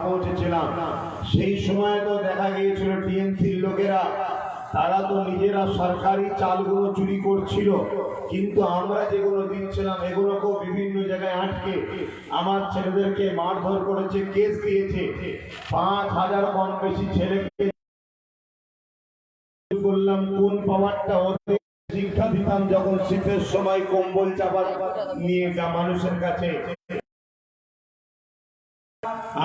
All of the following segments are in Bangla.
পৌঁছেছিলাম সেই সময় তো দেখা গিয়েছিল টিএমসির লোকেরা তারা তো নিজেরা সরকারি চালগুলো চুরি করছিল, কিন্তু আমরা যেগুলো দিচ্ছিলাম এগুলোকেও বিভিন্ন জায়গায় আটকে আমার ছেলেদেরকে মারধর করেছে, কেস দিয়েছে। 5,000 কম বেশি ছেলেকে বললাম কোন পাওয়ারটা ওদের শিক্ষা দিতাম যখন শীতের সময় কম্বল চাপা নিয়ে মানুষের কাছে।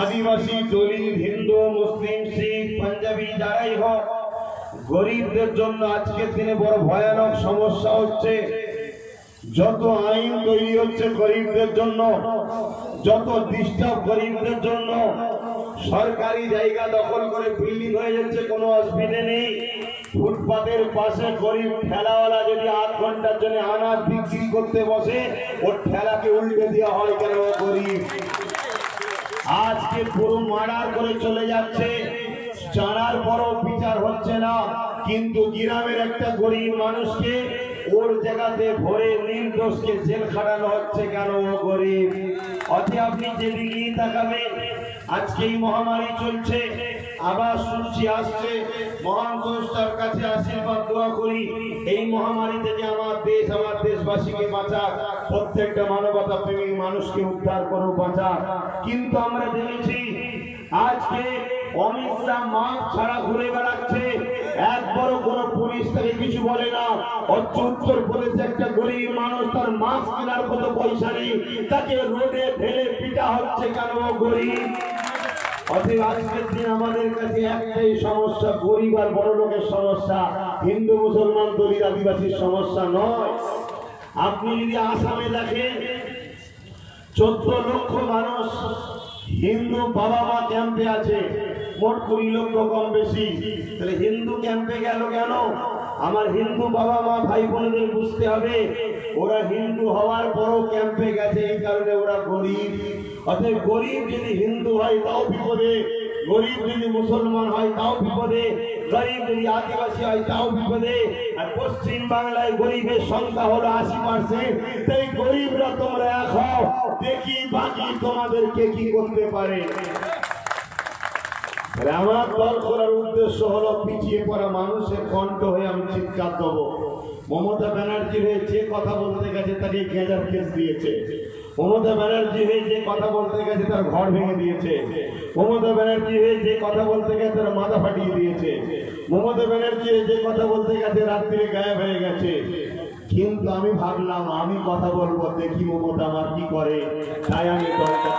আদিবাসী, দলিত, হিন্দু, মুসলিম, শিখ, পাঞ্জাবি যারাই হোক, গরিবদের জন্য আজকের দিনে বড় ভয়ানক সমস্যা হচ্ছে। যত আইন তৈরি হচ্ছে গরিবদের জন্য, যত ডিস্টার্ব গরিবদের জন্য, সরকারি জায়গা দখল করে বিল্ডিং হয়ে যাচ্ছে, কোনো অসুবিধা নেই। ফুটপাতের পাশে গরিব ঠেলাওয়ালা যদি 8 ঘন্টার জন্য আনাজ বিক্রি করতে বসে, ওর ঠেলাকে উল্টে দেওয়া হয়, কেন ও গরিব। আজকে পুরো মার্ডার করে চলে যাচ্ছে, জানার পরও বিচার হচ্ছে না। কিন্তু গ্রামের একটা গরিব মানুষকে ওর জায়গাতে ভরে নির্দোষকে জেল খাটানো হচ্ছে, কেন ও গরিব। অতএব আপনি যেদিকেই তাকাবেন, আজকে এই মহামারী চলছে, আবার শুনছি আসছে। মহান স্রষ্টার কাছে আশীর্বাদ দোয়া করি এই মহামারী থেকে আমার দেশ, আমার দেশবাসীকে বাঁচাক, প্রত্যেকটা মানবতা প্রেমী মানুষকে উদ্ধার করো, বাঁচাক। কিন্তু আমরা দেখেছি আজকে অমিত শাহ মাস্ক ছাড়া ঘুরে বেড়াচ্ছে, একবারও কোনো পুলিশ তাকে কিছু বলে না। উত্তর প্রদেশে একটা গরিব মানুষ, তার মাস্ক কেনার কত পয়সা নেই, তাকে রোডে ফেলে পিটা হচ্ছে, কেন গরিব। অতএব আজকের দিন আমাদের কাছে একটাই সমস্যা, গরিব আর বড় লোকের সমস্যা, হিন্দু মুসলমান দলিত আদিবাসীর সমস্যা নয়। আপনি যদি আসামে দেখেন 14 লক্ষ মানুষ হিন্দু বাবা মা ক্যাম্পে আছে, মোট 20 লক্ষ কম বেশি। তাহলে হিন্দু ক্যাম্পে গেল কেন? আমার হিন্দু বাবা মা ভাই বোনদের বুঝতে হবে, ওরা হিন্দু হওয়ার পরও ক্যাম্পে গেছে, এই কারণে ওরা গরিব। অতএব গরিব যদি হিন্দু হয় তাও বিপদে, গরিব যদি মুসলমান হয় তাও বিপদে, গরিব যদি আদিবাসী হয় তাও বিপদে। আর পশ্চিম বাংলায় গরিবের সংখ্যা হলো 80%। তাই গরিবরা তোমরা এক হও, দেখি বাকি তোমাদেরকে কি করতে পারে। আমার দল করার উদ্দেশ্য হলো পিছিয়ে পড়া মানুষের কণ্ঠ হয়ে আমি চিৎকার দেবো। মমতা ব্যানার্জি হয়ে যে কথা বলতে গেছে তাকে গেঁজার কেস দিয়েছে, মমতা ব্যানার্জি হয়ে যে কথা বলতে গেছে তার ঘর ভেঙে দিয়েছে, মমতা ব্যানার্জি হয়ে যে কথা বলতে গেছে তার মাথা ফাটিয়ে দিয়েছে, মমতা ব্যানার্জি হয়ে যে কথা বলতে গেছে রাত্রিরে গায়েব হয়ে গেছে। কিন্তু আমি ভাবলাম আমি কথা বলবো, দেখি মমতা আমার কি করে, তাই আমি দলটা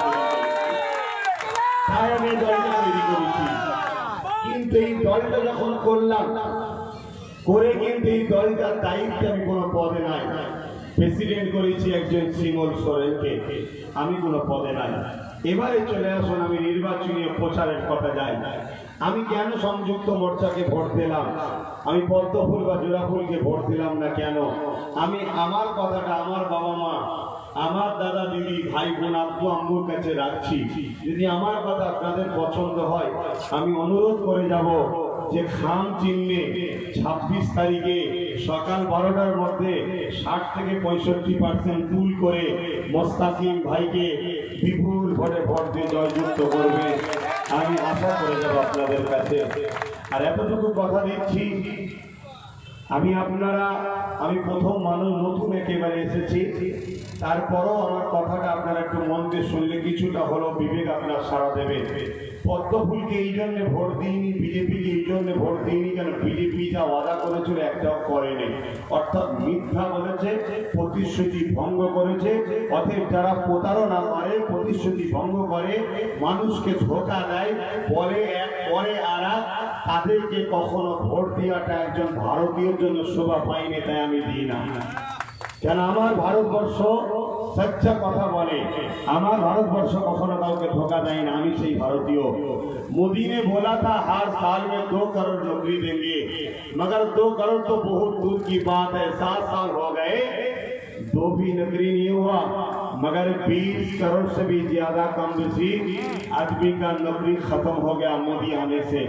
তৈরি করেছি। কিন্তু এই দলটা যখন করলাম, করে কিন্তু এই দলটার দায়িত্বে আমি কোনো পদে নাই। প্রেসিডেন্ট করেছি একজন শ্রীমল সোরেনকে, আমি কোনো পদে নাই। এবারে চলে আসুন আমি নির্বাচনী প্রচারের কথা যাই। আমি কেন সংযুক্ত মোর্চাকে ভোট দিলাম, আমি পদ্মফুল বা জোড়াফুলকে ভোট দিলাম না কেন? আমি আমার কথাটা আমার বাবা মা, আমার দাদা দিদি ভাই বোন আব্বু আম্মুর কাছে রাখছি। যদি আমার কথা আপনাদের পছন্দ হয়, আমি অনুরোধ করে যাব যে খাম চিহ্নে 26 তারিখে সকাল 12টার মধ্যে 60 থেকে 65% তুল করে মোস্তাকিম ভাইকে বিপুল ভোটে ভোট দিয়ে জয়যুক্ত করবে, আমি আশা করে যাব আপনাদের কাছে। আর এতটুকু কথা দিচ্ছি, আমি প্রথম মানুষ, নতুন একেবারে এসেছি, তারপরও আমার কথাটা আপনারা একটু মন দিয়ে শুনলে কিছুটা হলো বিবেক আপনার সাড়া দেবে। পদ্মফুলকে এই জন্য ভোট দিইনি, বিজেপিকে এই জন্য ভোট দিইনি কেন, বিজেপি যা ওয়াদা করেছিল একটাও করেনি, অর্থাৎ মিথ্যা বলেছে, প্রতিশ্রুতি ভঙ্গ করেছে। অতএব যারা প্রতারণা করে, প্রতিশ্রুতি ভঙ্গ করে, মানুষকে ধোঁকা দেয়, বলে এক পরে আর এক, তাদেরকে কখনো ভোট দেওয়াটা একজন ভারতীয়ের জন্য শোভা পায়নি, তাই আমি দিই না। কেন আমার ভারতবর্ষ सच्चा কথা বলে, আমার ভারতবর্ষ কখনো কাউকে ধোকা দেয় না, আমি সেই ভারতীয়। मोदी ने बोला था हर साल में 2 करोड़ नौकरी देंगे, मगर 2 करोड़ तो बहुत दूर की बात है, 7 साल हो गए 2 भी नौकरी नहीं हुआ, मगर 20 करोड़ से भी ज्यादा कम बेशी आदमी का नौकरी खत्म हो गया मोदी आने से।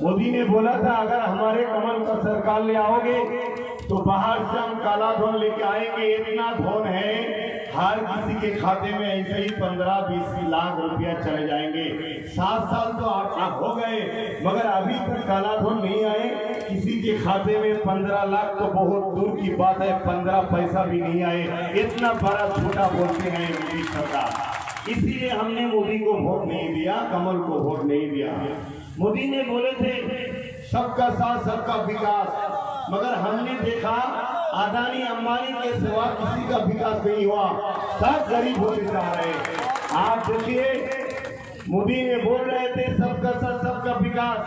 मोदी ने बोला था अगर हमारे कमल का सरकार ले आओगे तो बाहर से हम काला धन लेके आएंगे, इतना धन है हर किसी के खाते में ऐसे ही 15-20 लाख रुपया चले जाएंगे। 7 साल तो आप हो गए, मगर अभी तक कालाधन नहीं आए। किसी के खाते में 15 लाख तो बहुत दूर की बात है, 15 पैसा भी नहीं आए। इतना बड़ा झूठा बोलते हैं मोदी सरकार। इसीलिए हमने मोदी को वोट नहीं दिया, कमल को वोट नहीं दिया। मोदी ने बोले थे सबका साथ सबका विकास, मगर हमने देखा अदानी अंबानी के सिवा किसी का विकास नहीं हुआ, सब गरीब होते जा रहे। आप देखिए मोदी ने बोल रहे थे सबका साथ सबका विकास,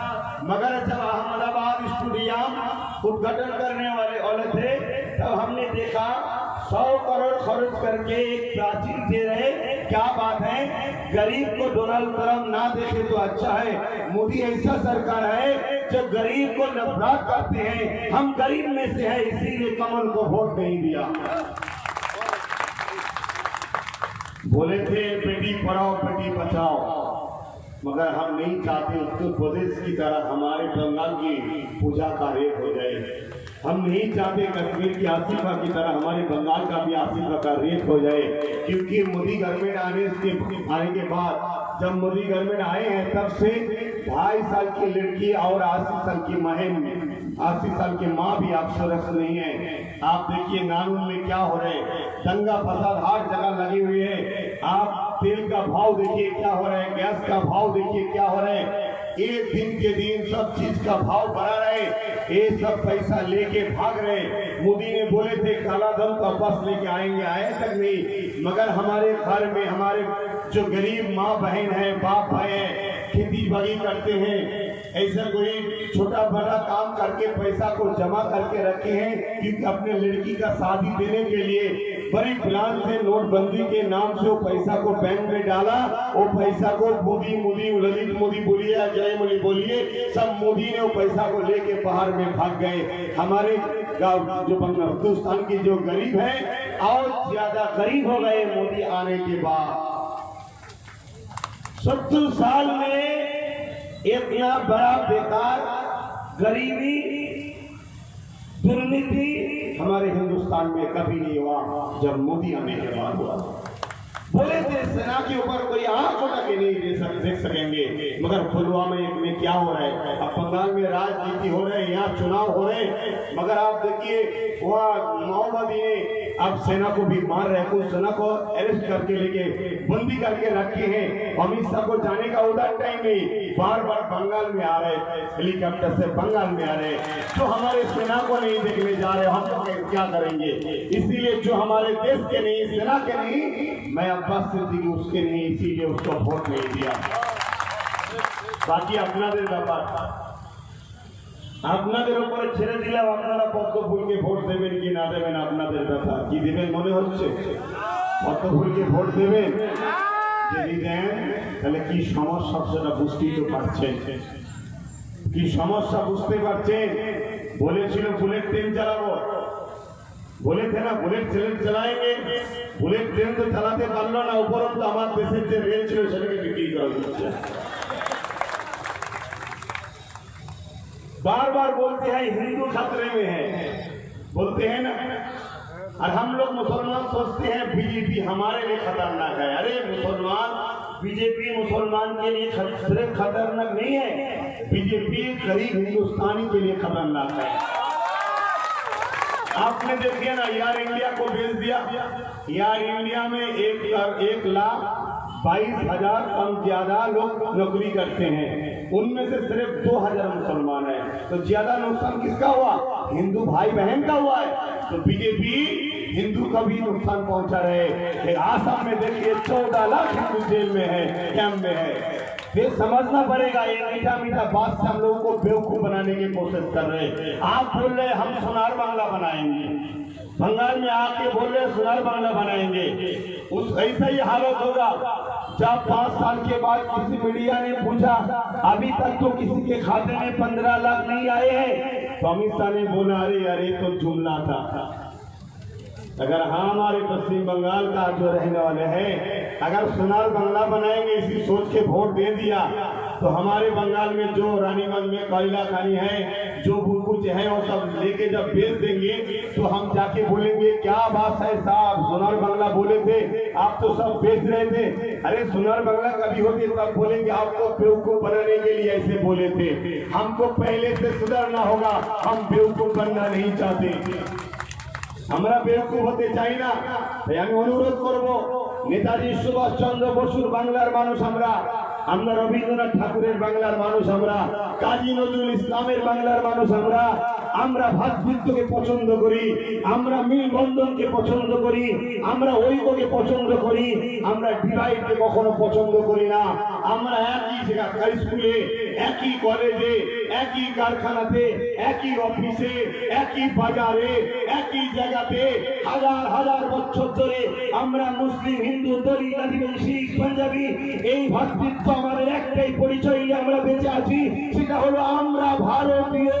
मगर जब अहमदाबाद स्टेडियम उद्घाटन करने वाले थे तब हमने देखा 100 करोड़ खर्च करके एक प्राचीर दे रहे। क्या बात है, गरीब को डोनाल्ड ट्रंप ना देखे तो अच्छा है। मोदी ऐसा सरकार है जो गरीब को नफरत करते हैं। हम गरीब में से है, इसीलिए कमल को वोट नहीं दिया। बोले थे बेटी पढ़ाओ बेटी बचाओ, मगर हम नहीं चाहते उत्तर प्रदेश की तरह हमारे बंगाल की पूजा का रेप हो जाए। हम नहीं चाहते कश्मीर की आसिफा की तरह हमारे बंगाल का भी आसिफा का रेप हो जाए। क्योंकि मोदी गवर्नमेंट आने के बाद, जब मोदी गवर्नमेंट आए हैं तब से 2.5 साल की लड़की और 80 साल की बहन, 80 साल की माँ भी आप सुरक्षित नहीं है। आप देखिए कानून में क्या हो रहा है, दंगा फसाद हर जगह लगी हुई है। आप तेल का भाव देखिए क्या हो रहा है, गैस का भाव देखिए क्या हो रहा है। एक दिन के दिन सब चीज का भाव बढ़ा रहे, ये सब पैसा लेके भाग रहे। मोदी ने बोले थे काला धन वापस लेके आएंगे, आए तक नहीं। मगर हमारे घर में हमारे जो गरीब माँ बहन है, बाप भाई है, खेती बाड़ी करते हैं, ऐसा कोई छोटा बड़ा काम करके पैसा को जमा करके रखे हैं, क्योंकि अपने लड़की का शादी देने के लिए बड़ी प्लान से नोटबंदी के नाम से वो पैसा को बैंक में डाला। वो पैसा को मोदी ललित मोदी बोलिए, जय मोदी बोलिए, सब मोदी ने वो पैसा को लेके बाहर में भाग गए। हमारे जो हिंदुस्तान की जो गरीब है और ज्यादा गरीब हो गए मोदी आने के बाद। 70 साल में इतना बड़ा बेकार गरीबी दुर्नीति हमारे हिंदुस्तान में कभी नहीं हुआ, जब मोदी आने के बाद हुआ। बोले थे सेना के ऊपर कोई आंख उठा के नहीं देख सकेंगे, मगर पुलवामा में क्या हो रहा है। अब बंगाल में राजनीति हो रहे, यहाँ चुनाव हो रहे, मगर आप देखिए वहाँ माओवादी ने अब सेना को भी मार रहे, कुछ सेना को अरेस्ट करके लेके बंदी करके रखे हैं। अमित शाह को जाने का उधर टाइम नहीं, बार बार बंगाल में आ रहे, हेलीकॉप्टर से बंगाल में आ रहे। जो हमारे सेना को नहीं देखने जा रहे, हम लोग क्या करेंगे। इसीलिए जो हमारे देश के नहीं, सेना के नहीं, मैं अब्बास सिद्दीकी उसके नहीं, इसीलिए उसको वोट नहीं दिया। बाकी আপনাদের ব্যাপার, আপনাদের উপরে ছেড়ে দিলাম, আপনারা পদ্ম ফুলকে ভোট দেবেন কি না দেবেন আপনাদের ব্যাপার। কি দেবেন মনে হচ্ছে? পদ্ম ফুলকে ভোট দেবেন? যদি দেন তাহলে কি সমস্যা সেটা বুঝতেই তো পারছেন। কি সমস্যা বুঝতে পারছেন? বলেছিল বুলেট ট্রেন চালাবো, बोले थे ना बुलेट ट्रेन चलाएंगे, बुलेट ट्रेन तो चलाते पारलो ना, उपरंतु আমার দেশের যে রেল ছিল সেটাকে বিক্রি করা হচ্ছে। बार बार बोलते हैं हिंदू खतरे में है, बोलते हैं ना, और हम लोग मुसलमान सोचते हैं बीजेपी हमारे लिए खतरनाक है। अरे मुसलमान, बीजेपी मुसलमान के लिए सिर्फ खतरनाक नहीं है, बीजेपी गरीब हिंदुस्तानी के लिए खतरनाक है। आपने देखिए ना, एयर इंडिया को बेच दिया। एयर इंडिया में 1,22,000 कम ज्यादा लोग नौकरी करते हैं, उनमें से सिर्फ 2,000 मुसलमान हैं। तो ज्यादा नुकसान किसका हुआ? हिंदू भाई बहन का हुआ है। तो बीजेपी हिंदू का भी नुकसान पहुंचा रहे। आसाम में देखिए 14 लाख हिंदू जेल में है, कैंप में है। ये समझना पड़ेगा, ये मीठा मीठा बात से हम लोगों को बेवकूफ बनाने की कोशिश कर रहे हैं। आप बोल रहे हम सोनार बांग्ला बनाएंगे, बंगाल में आके बोल रहे सोनार बांग्ला बनाएंगे। उस ऐसा ही हालत होगा जब 5 साल के बाद किसी मीडिया ने पूछा अभी तक तो किसी के खाते में 15 लाख नहीं आए हैं, तो अमित शाह ने बोला अरे अरे तो जुमला था। अगर हम हमारे पश्चिम बंगाल का जो रहने वाले हैं अगर सोनार बंगला बनाएंगे इसी सोच के वोट दे दिया तो हमारे बंगाल में जो रानीगंज में कोयला खानी है जो कुछ है वो सब लेके जब बेच देंगे तो हम जाके बोलेंगे क्या बात है साहब, सोनार बंगला बोले थे आप तो सब बेच रहे थे। अरे सोनार बंगला कभी होती तब बोलेंगे आपको बेवकूफ बनाने के लिए ऐसे बोले थे। हमको पहले से सुधरना होगा, हम बेवकूफ बनना नहीं चाहते। আমরা বেরকম হতে চাই না। তাই আমি অনুরোধ করব নেতাজি সুভাষ চন্দ্র বসুর বাংলার মানুষ আমরা, আমরা রবীন্দ্রনাথ ঠাকুরের বাংলার মানুষ আমরা, কাজী নজরুল ইসলামের বাংলার মানুষ আমরা, আমরা ভাতৃত্বকে পছন্দ করি, আমরা মিলবন্ধনকে পছন্দ করি, আমরা ঐক্যকে পছন্দ করি, আমরা ডিভাইডকে কখনো পছন্দ করি না। আমরা একই স্কুলে, একই কলেজে, একই কারখানাতে, একই অফিসে, একই বাজারে, একই জায়গাতে হাজার হাজার বছর ধরে আমরা মুসলিম, হিন্দু, দলিত, আদিবাসী, শিখ, পাঞ্জাবি এই ভাতৃত্ব আমাদের একটাই পরিচয় নিয়ে আমরা বেঁচে আছি, সেটা হলো আমরা ভারতীয়।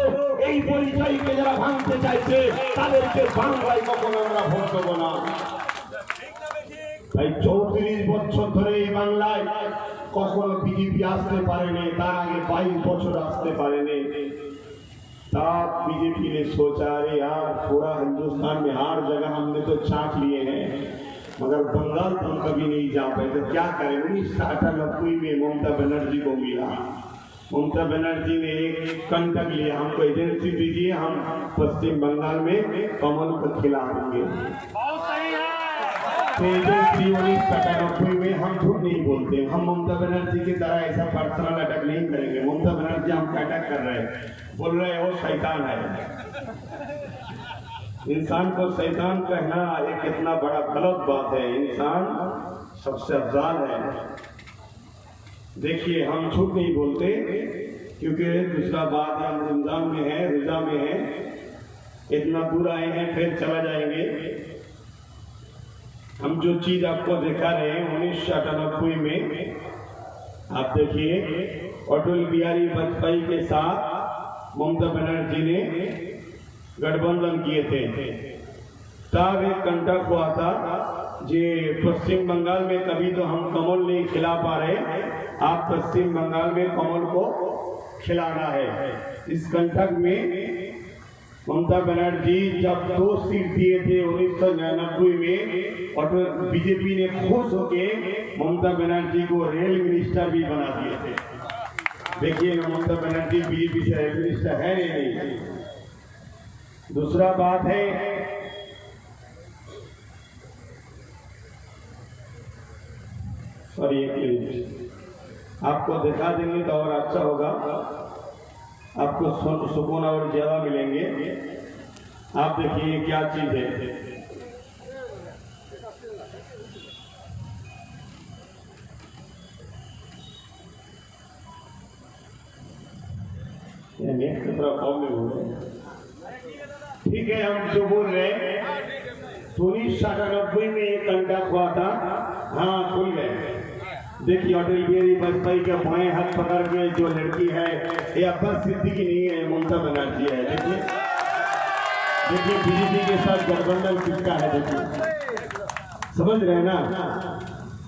এই পরিচয়কে যারা ভাঙতে চাইছে তাদেরকে বাংলায় কখনো আমরা ভোট দেবো না। তাই 34 বছর ধরে এই বাংলায় কখনো বিজেপি আসতে পারেনি, তার আগে 22 বছর আসতে পারেনি। तब बीजेपी ने सोचा अरे यार पूरा हिंदुस्तान में हर जगह हमने तो छाट लिए हैं मगर बंगाल तो हम कभी नहीं जा पाए, तो क्या करें। 1998 में ममता बनर्जी को मिला, ममता बनर्जी ने एक कंटक लिया, हमको एजेंसी दीजिए, हम पश्चिम बंगाल में कमल को खिला देंगे। एजेंसी 1998 में हम झूठ नहीं बोलते, हम ममता बनर्जी की तरह ऐसा पर्सनल अटैक नहीं करेंगे। ममता बनर्जी हमको अटैक कर रहे हैं, बोल रहे हैं वो शैतान है। इंसान को शैतान कहना एक कितना बड़ा गलत बात है, इंसान सबसे अफजाल है। देखिए हम झूठ नहीं बोलते क्योंकि दूसरा बात हम रमजान में है, रोजा में है, इतना दूर आए हैं फिर चला जाएंगे। हम जो चीज आपको दिखा रहे हैं 1998 में आप देखिए अटल बिहारी वाजपेयी के साथ ममता बनर्जी ने गठबंधन किए थे, तब एक कंटक हुआ था जे पश्चिम बंगाल में कभी तो हम कमल नहीं खिला पा रहे, आप पश्चिम बंगाल में कमल को खिलाना है। इस कंटक में ममता बनर्जी जब 2 सीट दिए थे 1999 में और बीजेपी ने खुश होके ममता बनर्जी को रेल मिनिस्टर भी बना दिए थे। देखिए ममता बनर्जी बीजेपी से रेल मिनिस्टर है नहीं। दूसरा बात है सॉरी एक मिनट आपको दिखा देंगे तो और अच्छा होगा, आपको सुकून और ज्यादा मिलेंगे। आप देखिए क्या चीज है, ठीक है। हम जो बोल रहे हैं 1997 में एक कंटक हुआ था, हाँ खुल गए। देखिए अटल बिहारी वाजपेयी के बाएं हाथ पकड़ के जो लड़की है ये अब्बास सिद्दीकी नहीं है, ममता बनर्जी है। देखिए देखिए बीजेपी के साथ गठबंधन किसका है, देखिए समझ रहे हैं ना।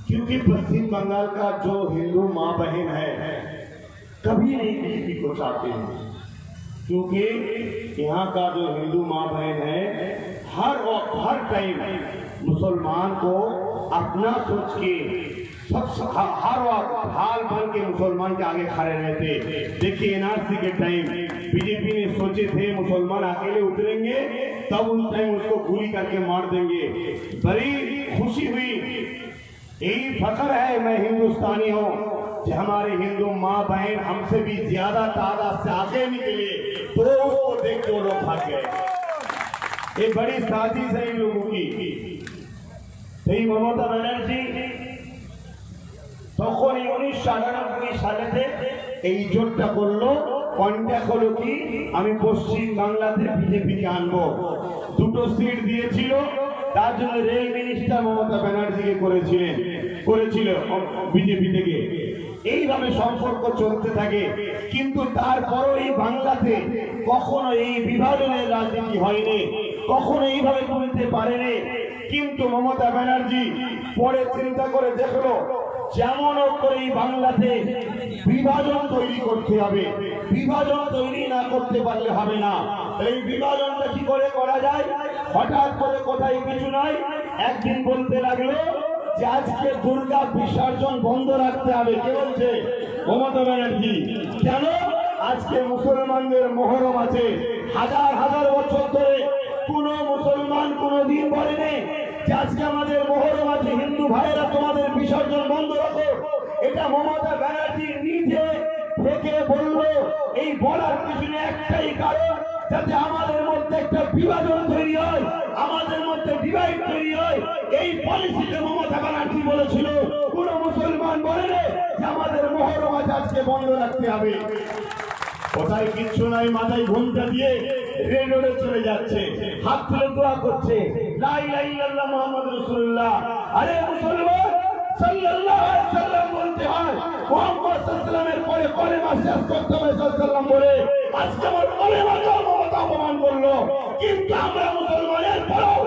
क्योंकि पश्चिम बंगाल का जो हिंदू माँ बहन है कभी नहीं बीजेपी को चाहते हैं, क्योंकि यहाँ का जो हिंदू माँ बहन है हर वक्त हर टाइम मुसलमान को अपना सोच के हर वक्त हाल बन के मुसलमान के आगे खड़े रहते। देखिए एनआरसी के टाइम बीजेपी ने सोचे थे मुसलमान अकेले उतरेंगे तब उस टाइम उसको गोली करके मार देंगे। बड़ी खुशी हुई, यही फख्र है मैं हिंदुस्तानी हूँ कि हमारे हिंदू माँ बहन हमसे भी ज्यादा तादाद से आगे निकले, तो उसको देख के वो लोग भाग गए। ये बड़ी साजिश है इन लोगों की। ममता बनर्जी তখন 1998 সালেতে এই জোটটা করলো, কন্ট্যাক্ট হলো কি আমি পশ্চিম বাংলাতে বিজেপিকে আনবো। 2টো সিট দিয়েছিল, তার জন্য রেল মিনিস্টার মমতা ব্যানার্জিকে করেছিল বিজেপি থেকে। এইভাবে সম্পর্ক চলতে থাকে, কিন্তু তারপরও এই বাংলাতে কখনো এই বিভাজনের রাজনীতি হয়নি, কখনো এইভাবে করতে পারেনি। কিন্তু মমতা ব্যানার্জি পরে চিন্তা করে দেখলো যেমন করে বাংলাতে বিভাজন তৈরি করতে হবে, বিভাজন তৈরি না করতে পারলে হবে না। এই বিভাজনটা কি করে করা যায়? হঠাৎ করে কোথায় কিছু নয়, একদিন বলতে লাগলো যে আজকে দুর্গা বিসর্জন বন্ধ রাখতে হবে। কে বলছে? মমতা ব্যানার্জি। কেন? আজকে মুসলমানদের মহরম আছে, হাজার হাজার বছর ধরে কোন মুসলমান কোনদিন বলেনি যে আজকে আমাদের মহরম আছে, হিন্দু ভাইয়েরা তোমাদের বিসর্জন বন্ধ রাখো। এটা মমতা ব্যানার্জি নিজে থেকে বললো। এই বলার পিছনে একটাই কারণ, যাতে আমাদের মধ্যে একটা বিভাজন তৈরি হয়, আমাদের মধ্যে ডিভাইড তৈরি হয়। এই পলিসিতে মমতা ব্যানার্জি বলেছিল কোন মুসলমান বলেনি যে আমাদের মহরম আছে আজকে বন্ধ রাখতে হবে। কোথায় কিচ্ছু নাই, মাথায় ঘুমটা দিয়ে রেড রোডে চলে যাচ্ছে, হাত তুলে দোয়া করছে লা ইলাহা ইল্লাল্লাহ মুহাম্মাদুর রাসূলুল্লাহ। আরে মুসলমান, সাল্লাল্লাহু আলাইহি সাল্লাম বলতে হয়, মুহাম্মদ সাল্লাল্লাহু পরে কলেমা শেষ করতে হবে সাল্লাল্লাহু বলে। আজকে আমার কলেমাকে মমতা অপমান করলো, কিন্তু আমরা মুসলমানের পরেও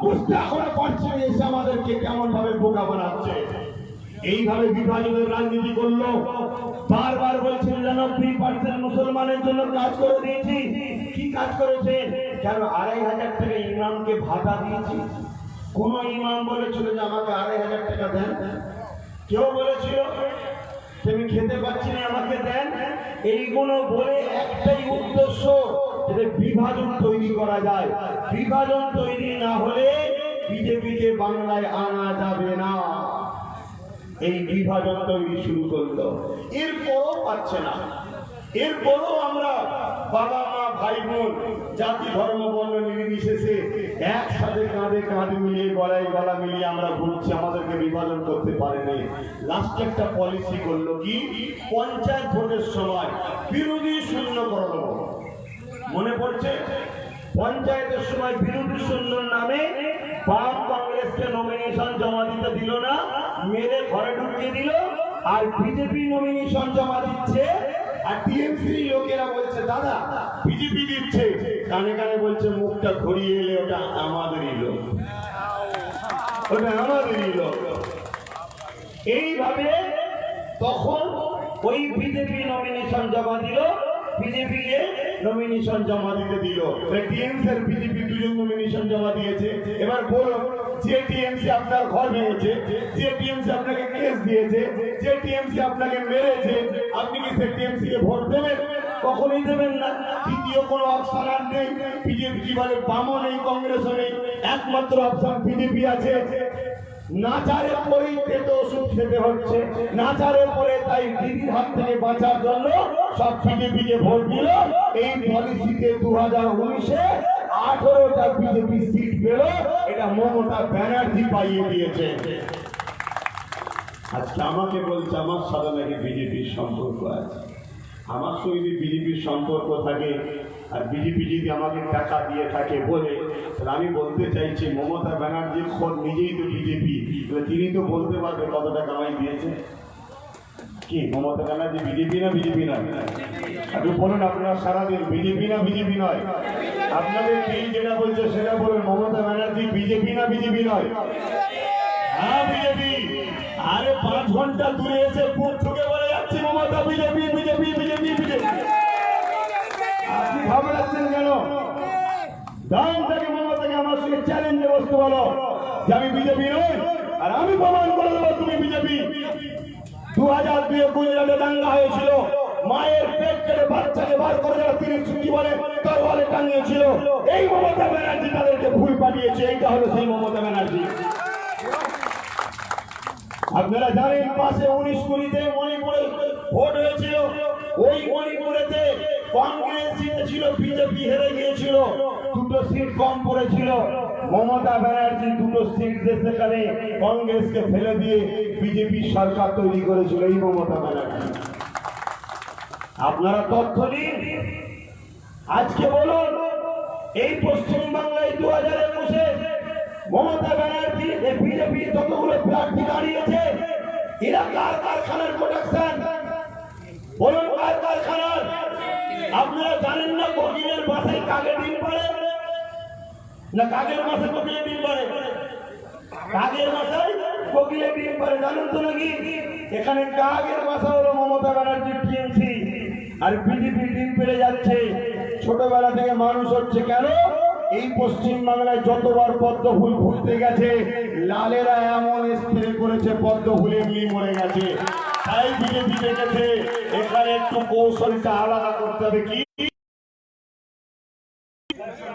বুঝতে এখনো পারছি না এসে আমাদেরকে কেমন ভাবে বোকা বানাচ্ছে। এইভাবে বিভাজনের রাজনীতি করলো। বারবার বলছেন 90% মুসলমানের জন্য কাজ করে দিয়েছি। কি কাজ করেছে? কেন 2500 টাকা ইমামকে ভাতা দিয়েছি? কোন ইমাম বলেছিল যে আমাকে 2500 টাকা দেন? কেউ বলেছিল তুমি খেতে পাচ্ছি না আমাকে দেন? এইগুলো বলে একটাই উদ্দেশ্য, যে বিভাজন তৈরি করা যায়। বিভাজন তৈরি না হলে বিজেপিকে বাংলায় আনা যাবে না। এই বিভাজন তৈরি শুরু করলো, এরপরও পাচ্ছে না। এরপরও আমরা বাবা মা ভাই বোন জাতি ধর্ম বর্ণ নির্বিশেষে একসাথে কাঁধে কাঁধ মিলিয়ে গলায় গলা মিলিয়ে আমরা ঘুরছি, আমাদেরকে বিভাজন করতে পারেনি। লাস্ট একটা পলিসি করলো কি, পঞ্চায়েত ভোটের সময় বিরোধী শূন্য করে দেবো। মনে পড়ছে? পঞ্চায়েতের সময় বিরোধী শূন্যর নামে বাম কংগ্রেসকে নমিনেশন জমা দিতে দিল না, মেরে ঘরে ঢুকিয়ে দিল। আর বিজেপি নমিনেশন জমা দিচ্ছে, আর টিএমসি লোকেরা বলছে দাদা বিজেপি দিচ্ছে, কানে কানে বলছে মুখটা ঘুরিয়ে এলে ওটা আমাদেরই লোক, ওটা আমাদেরই লোক। এইভাবে তখন ওই বিজেপি নমিনেশন জমা দিল, বিজেপিকে নমিনেশন জমা দিতে দিল। টিএমসি আর বিজেপি দুজন নমিনেশন জমা দিয়েছে। এবার বলো, যে টিএমসি আপনার ঘর ভেঙেছে, যে টিএমসি আপনাকে কেস দিয়েছে, যে টিএমসি আপনাকে মেরেছে, আপনি কি সেই টিএমসি কে ভোট দেবেন? কখনোই দেবেন না। দ্বিতীয় কোনো অপশন আর নেই। বিজেপি কি বলে, বামও নেই, কংগ্রেসও নেই, একমাত্র অপশন বিজেপি আছে। নাচারের পরেই পেট ওষুধ খেতে হচ্ছে, নাচারের পরে তাই দিদির হাত থেকে বাঁচার জন্য সব বিজেপিকে ভোট দিল। এই পলিসিতে 2019-এ 18টা বিজেপি সিট পেল। এটা মমতা ব্যানার্জি পাইয়ে দিয়েছে। আজকে আমাকে বলছে আমার সাথে নাকি বিজেপির সম্পর্ক আছে। আমার সঙ্গে বিজেপির সম্পর্ক থাকে আর বিজেপি যদি আমাকে টাকা দিয়ে থাকে বলে, তাহলে আমি বলতে চাইছি মমতা ব্যানার্জি খোদ নিজেই তো বিজেপি, তিনি তো বলতে পারবে কত টাকা আমায় দিয়েছে। কি মমতা ব্যানার্জি বিজেপি না বিজেপি নয়? আপনি বলুন, আপনারা সারাদিন বিজেপি না বিজেপি নয়? আপনাদের টিম যেটা বলছে সেটা বলুন, মমতা ব্যানার্জি বিজেপি না বিজেপি নয়? হ্যাঁ বিজেপি। আরে 5 ঘন্টা দূরে এসে বুথ থেকে বলে যাচ্ছে Mamata BJP BJP BJP BJP. আপনি ঘাবড়াচ্ছেন কেন? দাম থেকে মমতাকে আমার সঙ্গে চ্যালেঞ্জে বসতে বলো যে আমি বিজেপি নই, আর আমি প্রমাণ করে দেবো তুমি বিজেপি। 2002-এ গুজরাটে দাঙ্গা হয়েছিল, মায়ের পেট কেটে বাচ্চাকে বার করে যারা তিনি ছুটি বলে তরবারে টাঙিয়েছিল, এই মমতা ব্যানার্জি তাদেরকে ভুল পাঠিয়েছে। এইটা হলো সেই মমতা ব্যানার্জি। আপনারা জানেন পাশে 19-20-তে মণিপুরে ভোট হয়েছিল, ওই মণিপুরেতে কংগ্রেস জিতেছিল, বিজেপি হেরে গিয়েছিল, 2টো সিট কম পড়েছিল। মমতা ব্যানার্জি 2টো সিট সেখানে কংগ্রেসকে ফেলে দিয়ে বিজেপি সরকার তৈরি করেছিল এই মমতা ব্যানার্জি। আপনারা তথ্য দিন। আজকে বলুন, এই পশ্চিমবাংলায় 2021-এ মমতা ব্যানার্জি বিজেপি যতগুলো প্রার্থী দাঁড়িয়েছে, এরা কার কারখানার প্রোডাকশন? বলুন কার কারখানার? আপনারা জানেন না কোকিলের বাসায় কাকের ডিম পাড়ে না কাকের বাসায় কোকিলের ডিম পাড়ে? কাকের বাসায় কোকিলে ডিম পারে জানেন তো নাকি? এখানে কাকের বাসা হলো মমতা ব্যানার্জির টিএমসি, আর বিজেপি ডিম পেড়ে যাচ্ছে। ছোটবেলা থেকে মানুষ হচ্ছে কেন? এই পশ্চিম বাংলায় যতবার পদ্ম ফুল ফুটতে গেছে লালেরা এমন স্প্রে করেছে পদ্ম ফুল এমনি মরে গেছে। তাই বিজেপি দেখেছে এখানে একটু কৌশলটা আলাদা করতে হবে। কি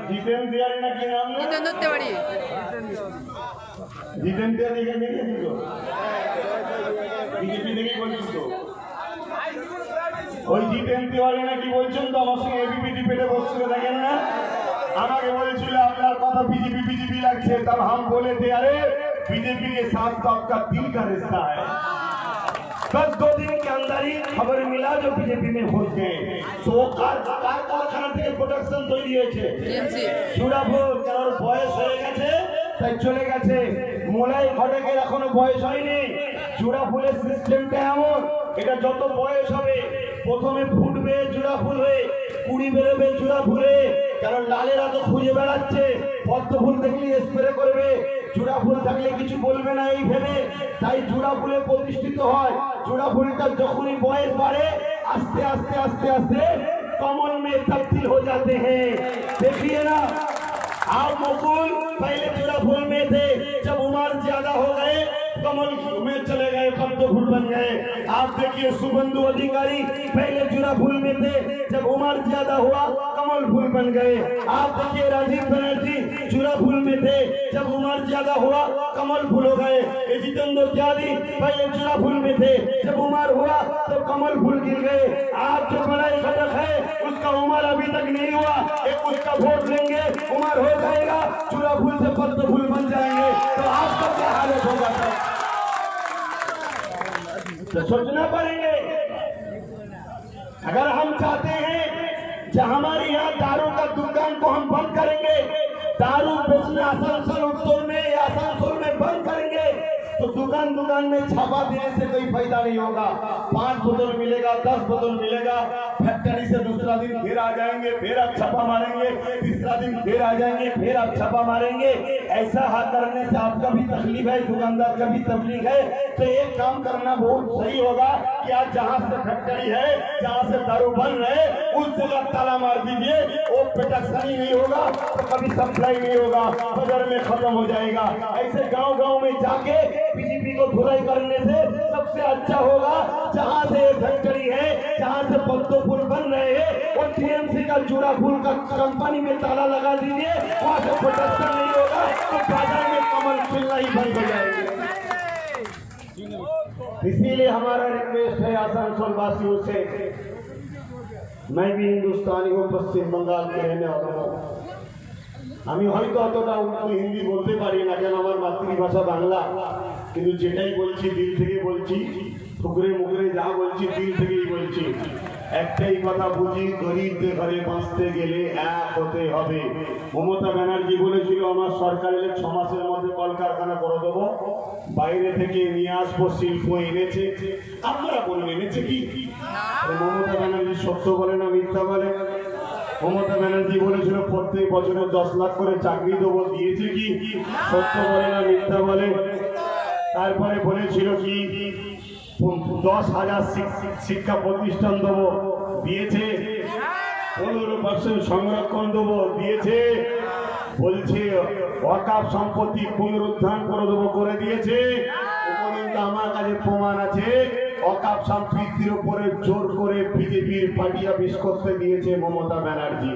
জিতেন দিয়ারি নাকি নাম? জিতেন দিয়ারি বিজেপি দেখে বলছিস তো? ওই জিতেন তিওয়ারি নাকি বলছেন তো আমার সঙ্গে এবিপিটি পেটে বসছিল, দেখেন না? আমাকে বলেছিল আপনার কথা बीजेपी बीजेपी लगছে। तब हम बोले थे अरे बीजेपी के साथ तो आपका दिल का रिश्ता है। बस 2 दिन के अंदर ही खबर मिला जो बीजेपी में घुस गए। तो कारखाना থেকে প্রোডাকশন তৈরি হয়েছে চূড়াফুল, কারোর বয়স হয়ে গেছে তাই চলে গেছে। মোলাই ঘটকের এখনো বয়স হয়নি। চূড়াফুলের সিস্টেমটা এমন, এটা যত বয়স হবে প্রথমে ফুটবে চূড়াফুল হয়ে, কুড়ি বেরোবে চূড়াফুলে। কারণ লালেরা তো খুঁজে বেড়াচ্ছে, পদ্ম ফুল দেখলে স্প্রে করবে, চূড়া ফুল থাকলে কিছু বলবে না এই ভেবে। তাই চূড়া ফুলে প্রতিষ্ঠিত হয়। চূড়া ফুলটা যখনই বয়স বাড়ে আস্তে आस्ते आस्ते आस्ते कमल में तब्दील हो जाते हैं। देखिए ना, आप मुकुल पहले चूड़ा फूल में थे, जब उम्र ज्यादा हो गए कमल में चले गए, पद्म फूल बन गए। आप देखिए शुभेंदु अधिकारी पहले चूड़ा फूल में थे, जब उम्र ज्यादा हुआ कमल फूल बन गए। आप देखिए राजीव बनर्जी चूड़ा फूल में थे, जब उम्र ज्यादा हुआ कमल फूल हो गए। जितेंद्र त्यागी पहले चूड़ा फूल में थे, जब उम्र हुआ तो कमल फूल गिर गए। आप जो बड़ा घटक है उसका उम्र अभी तक नहीं हुआ, एक उसका वोट लेंगे उम्र हो जाएगा, चूड़ा फूल से पद्म फूल बन जाएंगे, तो आपका क्या हालत होगा? तो सोचना पड़ेंगे। अगर हम चाहते हैं कि हमारे यहाँ दारू का दुकान को हम बंद करेंगे, दारू बेचना आसनसोल उत्तर में या आसनसोल में बंद करेंगे, तो दुकान दुकान में छापा देने से कोई फायदा नहीं होगा। 5 बोतल मिलेगा, 10 बोतल मिलेगा, फैक्ट्री से दूसरा दिन फिर आ जाएंगे, फिर आप छापा मारेंगे, तीसरा दिन फिर आ जाएंगे, फिर आप छापा मारेंगे। ऐसा हाथ करने से आपका भी तकलीफ है, दुकानदार का भी तकलीफ है। तो एक काम करना बहुत सही होगा कि आज जहाँ से फैक्ट्री है, जहाँ से दारू बन रहे, उस जगह ताला मार दीजिए। वो प्रोडक्शन ही नहीं होगा तो कभी सप्लाई नहीं होगा, बाजार में खत्म हो जाएगा। ऐसे गांव गांव में जाके बीजेपी को धुलाई करने से सबसे अच्छा होगा। जहाँ से फैक्ट्री है, जहाँ से पद्म फूल बन रहे हैं, वो टीएमसी का चूड़ा फूल का कंपनी में ताला लगा दीजिए, वहाँ से प्रोडक्शन नहीं होगा तो बाजार में कमल खिलना ही बंद हो जाएगा। इसीलिए हमारा रिक्वेस्ट है आसनसोल वासियों से, मैं भी हिंदुस्तानी हूँ, पश्चिम बंगाल के रहने वाला हूँ। আমি হয়তো অতটা হিন্দি বলতে পারি না, কেন আমার মাতৃভাষা বাংলা, কিন্তু যেটাই বলছি দিল থেকে বলছি, ঠুকরে মুখরে যা বলছি দিল থেকেই বলছি। একটাই কথা বুঝি, গরিবদের ঘরে বাঁচতে গেলে এক হতে হবে। মমতা ব্যানার্জি বলেছিল আমার সরকার এলে 6 মাসের মধ্যে কলকারখানা করে দেবো, বাইরে থেকে নিয়ে আসবো, শিল্প এনেছে। আপনারা বলুন এনেছে কি? মমতা ব্যানার্জি সত্য বলে না মিথ্যা বলে? মমতা ব্যানার্জি বলেছিল প্রত্যেক বছরে 10 লাখ করে চাকরি দেবো, দিয়েছে কি? সত্য বলে না মিথ্যা বলে? তারপরে বলেছিল কি 10,000 শিক্ষা প্রতিষ্ঠান দেবো, দিয়েছে। 15% সংরক্ষণ দেবো, দিয়েছে। বলছে ওয়াকফ সম্পত্তি পুনরুদ্ধার করে দেবো, করে দিয়েছে। উপরন্তু আমার কাছে প্রমাণ আছে ওয়াকফ সম্পত্তির উপরে জোর করে বিজেপির পার্টি অফিস করতে দিয়েছে মমতা ব্যানার্জি।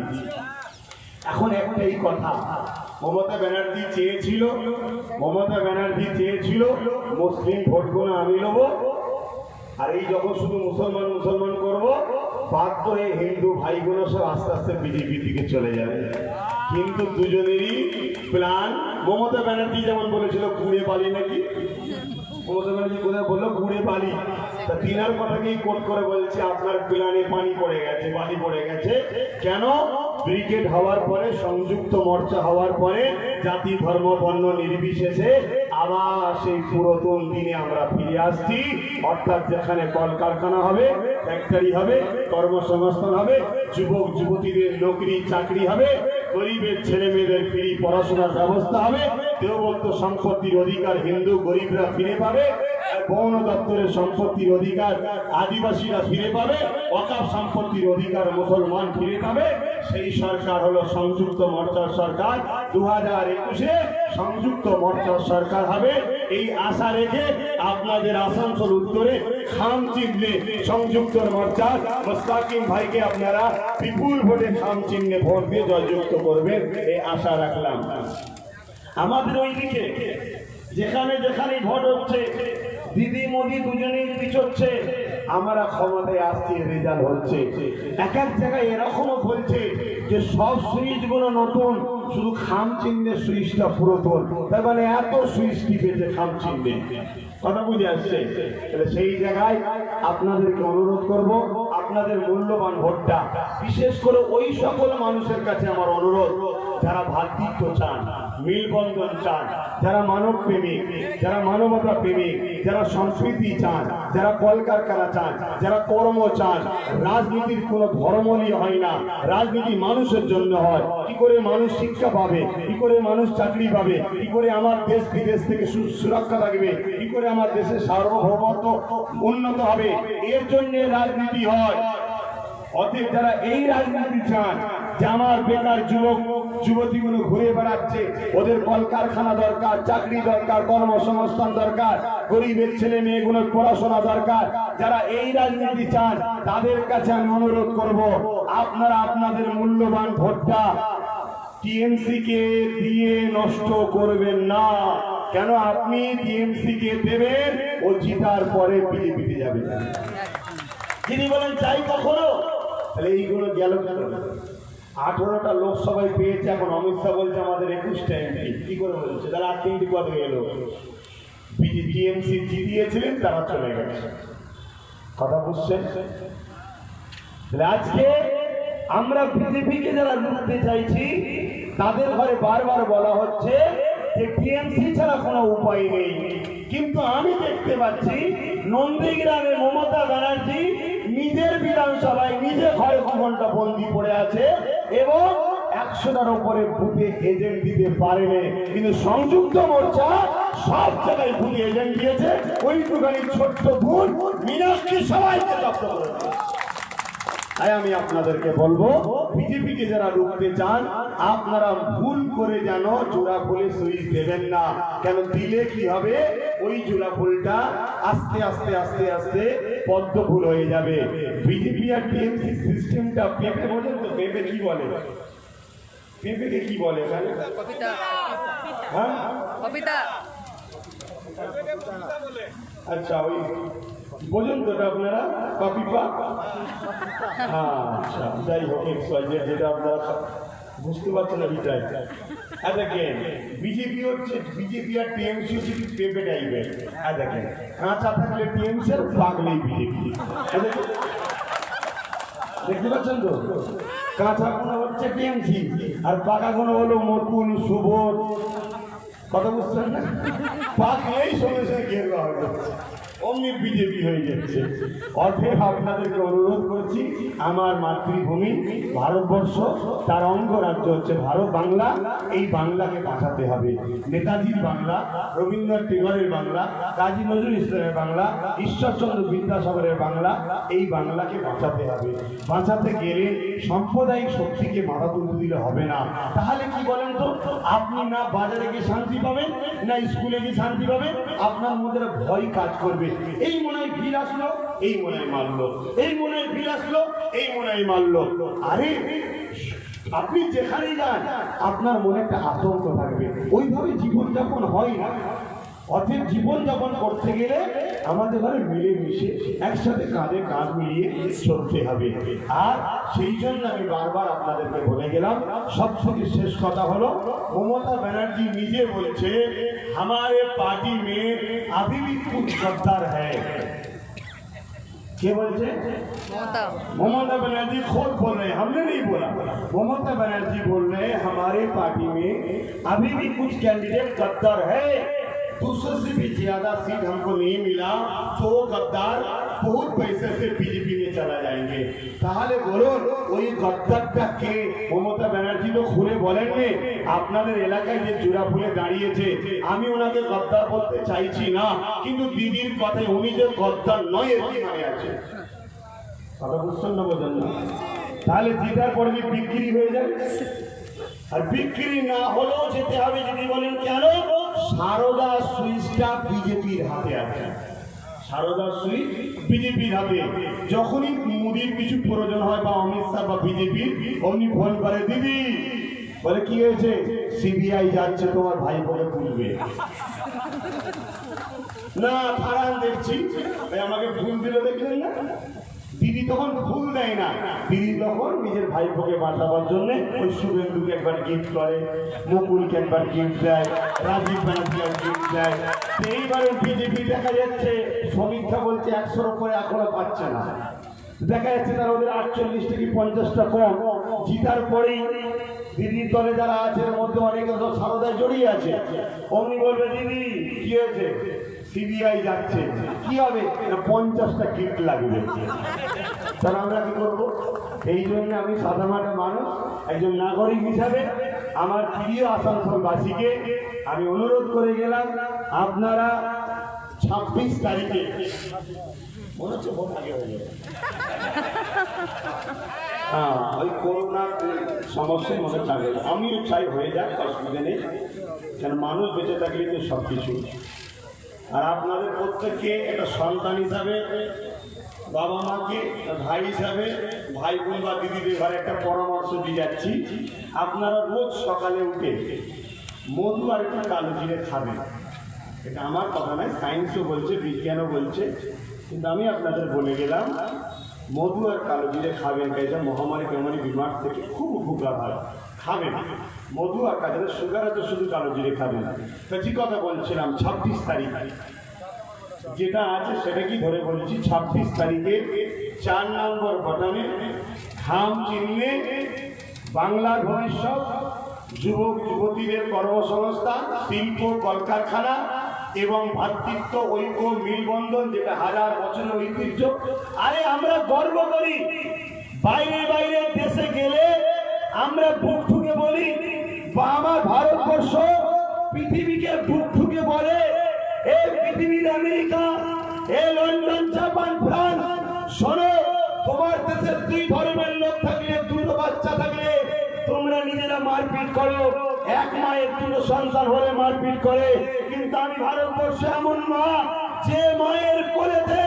এখন একটাই কথা, মমতা ব্যানার্জি চেয়েছিল মুসলিম ভোটগুলো আমি নেবো, আর এই যখন শুধু মুসলমান মুসলমান করবো, বাধ্য হয়ে হিন্দু ভাইগুলো সব আস্তে আস্তে বিজেপি দিকে চলে যাবে। কিন্তু দুজনেরই প্ল্যান, মমতা ব্যানার্জি যেমন বলেছিল ঘুরে পালি নাকি, মমতা ব্যানার্জি কোথায় বললো ঘুরে পালি, তা তিনার কথাকেই কোট করে বলছে আপনার প্ল্যানে পানি পড়ে গেছে, বালি পড়ে গেছে। কেন? ব্রিগেড হওয়ার পরে, সংযুক্ত মোর্চা হওয়ার পরে জাতি ধর্ম বর্ণ নির্বিশেষে আবার সেই পুরাতন দিনে আমরা ফিরে আসছি। অর্থাৎ যেখানে কলকারখানা হবে, ফ্যাক্টরি হবে, কর্মসংস্থান হবে, যুবক যুবতীদের নকরি চাকরি হবে, গরিবের ছেলে মেয়েদের ফ্রি পড়াশোনার ব্যবস্থা হবে, দেওবন্দ সম্পত্তির অধিকার হিন্দু গরিবরা ফিরে পাবে, বন দপ্তরের সম্পত্তির অধিকার আদিবাসীরা ফিরে পাবে, ওয়াকফ সম্পত্তির অধিকার মুসলমান ফিরে পাবে। সেই সরকার হলো সংযুক্ত মোর্চার সরকার। 2021-এ সংযুক্ত মোর্চার সরকার হবে, এই আশা রেখে আপনাদের আসানসোল উত্তরে খামচিহ্নে সংযুক্ত মোর্চার মুস্তাকিম ভাইকে আপনারা বিপুল ভোটে খামচিহ্নে ভোট দিয়ে জয়যুক্ত করবেন, এই আশা রাখলাম। আমাদের ওইদিকে যেখানে যেখানে ভোট হচ্ছে, দিদি মোদি দুজনেই পিছোচ্ছে, আমরা ক্ষমতায় আসছি, রেজাল্ট হচ্ছে। এক এক জায়গায় এরকমও বলছে যে সব সুইচ গুলো নতুন, শুধু খাম চিহ্নের সুইচটা পুরাতন। তার মানে এত সুইচ টিপেছে খাম চিহ্নে, কথা বুঝে আসছে। তাহলে সেই জায়গায় আপনাদেরকে অনুরোধ করব, আপনাদের মূল্যবান ভোটটা বিশেষ করে ওই সকল মানুষের কাছে আমার অনুরোধ যারা ভ্রাতৃত্ব চান, মিলবন্ধন চান, যারা মানব প্রেমিক, যারা মানবতা প্রেমিক, যারা সংস্কৃতি চান, যারা কলকারখানা চান, যারা কর্ম চান। রাজনীতির কোনো ধর্ম নিয়ে হয় না, রাজনীতি মানুষের জন্য হয়। কি করে মানুষ শিক্ষা পাবে, কি করে মানুষ চাকরি পাবে, কি করে আমার দেশ বিদেশ থেকে সুরক্ষা থাকবে, কি করে আমার দেশের সার্বভৌমত্ব উন্নত হবে, এর জন্য রাজনীতি হয়। অতএব যারা এই রাজনীতি চান যে আমার বেকার যুবক যুবতীগুলো ঘুরে বেড়াচ্ছে, ওদের কলকারখানা দরকার, চাকরি দরকার, কর্মসংস্থান দরকার, গরিবের ছেলে মেয়েগুলোর পড়াশোনা দরকার, যারা এই রাজনীতি চান তাদের কাছে আমি অনুরোধ করব, আপনারা আপনাদের মূল্যবান ভোটটা টিএমসি কে দিয়ে নষ্ট করবেন না। কেন আপনি টিএমসি কে দেবেন, ও জিতার পরে বিজেপিতে যাবে। যিনি বলেন চাই কখনো, তাহলে এইগুলো গেল কেন? 18টা লোকসভায় পেয়েছে, এখন অমিত শাহ বলছে আমাদের 21টা এমপি। কি করে বলছে? তাহলে 8 এমপি কত গেল? টিএমসি জিতিয়েছিলেন, তারা চলে গেছে। কথা বুঝছেন? আজকে আমরা বিজেপিকে যারা লুটতে চাইছি, তাদের ঘরে বারবার বলা হচ্ছে যে টিএমসি ছাড়া কোনো উপায় নেই। কিন্তু আমি দেখতে পাচ্ছি নন্দীগ্রামে মমতা ব্যানার্জি নিজের বিধানসভায় নিজে ঘরে 2 ঘন্টা বন্দি পড়ে আছে এবং 100টার উপরে বুথে এজেন্ট দিতে পারেনি। কিন্তু সংযুক্ত মোর্চা সব জায়গায় বুথে এজেন্ট দিয়েছে। ওইটুখানি ছোট্ট ভুল মীনাক্ষী সবাইকে জব্দ করেছে। তাই আমি আপনাদেরকে বলবো, বিজেপিকে যারা রুখতে চান আপনারা ভুল করে যেন জোড়া ফুলে সুইচ দেবেন না। কেন দিলে কি হবে, ওই জোড়া ফুলটা আস্তে আস্তে আস্তে আস্তে পদ্ম ফুল হয়ে যাবে। বিজেপি আর টিএমসি সিস্টেমটা পেঁপে, বোঝেন তো? পেঁপে কি বলে? পেঁপেকে কি বলে? হ্যাঁ, আচ্ছা, ওই বোঝেন তো আপনারা? কপিপা। আচ্ছা, যাই হোক, যেটা আপনারা বুঝতে পারছেন না বিটাই। দেখেন, বিজেপি হচ্ছে, বিজেপি আর টিএমসি হচ্ছে পেঁপে টাইপের। দেখেন, কাঁচা থাকলে টিএমসি আর পাকলেই বিজেপি। দেখতে পাচ্ছেন তো? কাঁচা গুলো হচ্ছে টিএমসি আর পাকা গুলো হলো মকুল, সুবোধ। কথা বুঝছেন না? পাকলেই সঙ্গে সঙ্গে ঘেরবা হবে, অমনি বিজেপি হয়ে যাচ্ছে। অতএব আপনাদেরকে অনুরোধ করছি, আমার মাতৃভূমি ভারতবর্ষ, তার অঙ্গরাজ্য হচ্ছে ভারত বাংলা। এই বাংলাকে বাঁচাতে হবে। নেতাজির বাংলা, রবীন্দ্রনাথ টেগরের বাংলা, কাজী নজরুল ইসলামের বাংলা, ঈশ্বরচন্দ্র বিদ্যাসাগরের বাংলা, এই বাংলাকে বাঁচাতে হবে। বাঁচাতে গেলে সাম্প্রদায়িক শক্তিকে মাথা তুলতে দিলে হবে না। তাহলে কি বলেন তো, আপনি না বাজারে গিয়ে শান্তি পাবেন, না স্কুলে গিয়ে শান্তি পাবেন, আপনার মধ্যে ভয় কাজ করবে। এই মনে হয় ভিড় আসলো, এই মনে হয় মারলো, এই মনে হয় ভিড় আসলো, এই মনে হয় মারলো। আরে আপনি যেখানেই যান আপনার মনে একটা আতঙ্ক থাকবে। ওইভাবে জীবনযাপন হয় না। অতএব জীবনযাপন করতে গেলে আমাদের ঘরে মিলেমিশে একসাথে কাঁধে কাঁধ মিলিয়ে চলতে হবে। আর সেই জন্য আমি বারবার আপনাদেরকে বলে গেলাম, সব থেকে শেষ কথা হলো, মমতা ব্যানার্জি নিজে বলছে हमारे पार्टी में अभी भी कुछ गद्दार है। क्या बोलते? ममता बनर्जी खुद बोल रहे हैं, हमने नहीं बोला। ममता बनर्जी बोल रहे हैं हमारे पार्टी में अभी भी कुछ कैंडिडेट गद्दार है, दूसरों से भी ज्यादा सीट हमको नहीं मिला तो वो गद्दार बहुत पैसे से बीजेपी में चला जाएंगे। তাহলে বলুন ওই গদ্দারটা কে? মমতা ব্যানার্জি তো খুলে বলেননি। আপনাদের এলাকায় যে জোড়া ফুলে দাঁড়িয়েছে, আমি ওনাকে গদ্দার বলতে চাইছি না, কিন্তু দিদির কথায় উনি যে গদ্দার নয় এর কি মানে আছে? কথা বুঝছেন না, বোঝেন না? তাহলে জিতার পরে যে বিক্রি হয়ে যায়, আর বিক্রি না হলেও যেতে হবে। যদি বলেন কেন? সারদা সুইচটা বিজেপির হাতে আছে। সারদা সুইচ বিজেপির হাতে। যখনই মোদির কিছু প্রয়োজন হয় বা অমিত শাহ বা বিজেপির, অমনি ফোন করে দিদি, বলে কি হয়েছে? সিবিআই যাচ্ছে তোমার ভাইপোকে তুলবে না, ফারান দেখছি আমাকে ভুল দিল, দেখলেন না? দিদি তখন ভুল দেয় না, দিদি তখন নিজের ভাইপোকে বাঁচাবার জন্য ওই শুভেন্দুকে একবার গিফট করে, মুকুলকে একবার গিফট দেয়, রাজীব ব্যানার্জিকে গিফট দেয়। এইবারে বিজেপি দেখা যাচ্ছে সমীক্ষা বলছে 100-র উপরে এখনো পাচ্ছে না। দেখা যাচ্ছে তারা ওদের 48টা কি 50টা কম। জিতার পরেই দিদির দলে যারা আছে এর মধ্যে অনেকে তো সারদায় জড়িয়ে আছে। অমনি বলবে দিদি কি হয়েছে? সিবিআই যাচ্ছে, কি হবে? 50টা কিট লাগবে। তাহলে আমরা কি করবো? এই জন্য আমি সাধারণ মানুষ, একজন নাগরিক হিসাবে আমার প্রিয় আসানসোলবাসীকে আমি অনুরোধ করে গেলাম, আপনারা 26 তারিখে, মনে হচ্ছে ভোট আগে হয়ে যাবে, হ্যাঁ ওই করোনা সমস্যায় মনে থাকে, আমিও চাই হয়ে যাক, অসুবিধা নেই, কেন মানুষ বেঁচে থাকলে তো সব কিছু। আর আপনাদের প্রত্যেককে একটা সন্তান হিসাবে, বাবা মাকে ভাই হিসাবে, ভাই বোন বা দিদিদের ঘরে একটা পরামর্শ দিয়ে যাচ্ছি, আপনারা রোজ সকালে উঠে মধু আর একটু কালো জিরে খাবেন। এটা আমার কথা নয়, সায়েন্সও বলছে, বিজ্ঞানও বলছে, কিন্তু আমি আপনাদের বলে গেলাম মধু আর কালো জিরে খাবেন। এটা মহামারী টেমারি বিমার থেকে খুব উপকার হয়, খাবেন মধু আর কালো জিরে। সুগার আছে শুধু কালো জিরে খাবেন। তো যে কথা বলছিলাম 26 তারিখ যেটা আছে সেটা কি ধরে বলছি, 26 তারিখে 4 নম্বর বটনে খাম চিহ্নে বাংলার ভবিষ্যৎ, যুবক যুবতীদের কর্মসংস্থান, শিল্প কলকারখানা এবং ভ্রাতৃত্ব ঐক্য মিলবন্ধন, যেটা হাজার বছরের ঐতিহ্য। আরে আমরা গর্ব করি, বাইরে বাইরে দেশে গেলে আমরা বুক ঠুকে বলি, বা আমার ভারতবর্ষ পৃথিবীকে বুক ঠুকে বলে, এই পৃথিবীর আমেরিকা, এই লন্ডন, জাপান, ফ্রান্স, শোনো তোমার দেশের 2 ধর্মের লোক থাকলে, 2 বাচ্চা থাকলে তোমরা নিজেরা মারপিট করো, এক মায়ের 2 সন্তান হলে মারপিট করে। কিন্তু আমি ভারতবর্ষে এমন মা, যে মায়ের কোলেতে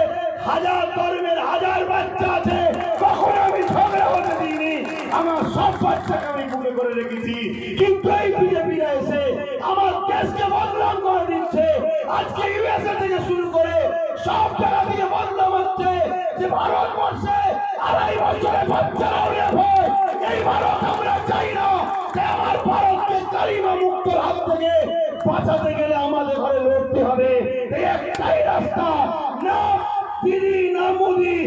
হাজার ধর্মের হাজার বাচ্চা আছে, কখনো আমি ঝগড়া হতে দিইনি, আমার সব বাচ্চাকে আমি বুকে করে রেখেছি। কিন্তু এই বিজেপিরা এসে আমার দেশকে বদনাম করে দিচ্ছে। আজকে ইউএসএ থেকে শুরু করে সব জায়গা থেকে বদনাম হচ্ছে যে ভারতবর্ষে 2.5 বছরে বাচ্চারা উড়ে হয়। এই ভারত আমরা চাই না। আমার ভারতকে কালিমা মুক্তর হাত থেকে বাঁচাতে গেলে আমাদের ঘরে লড়তে হবে। একটাই রাস্তা, না দিদি না মোদি,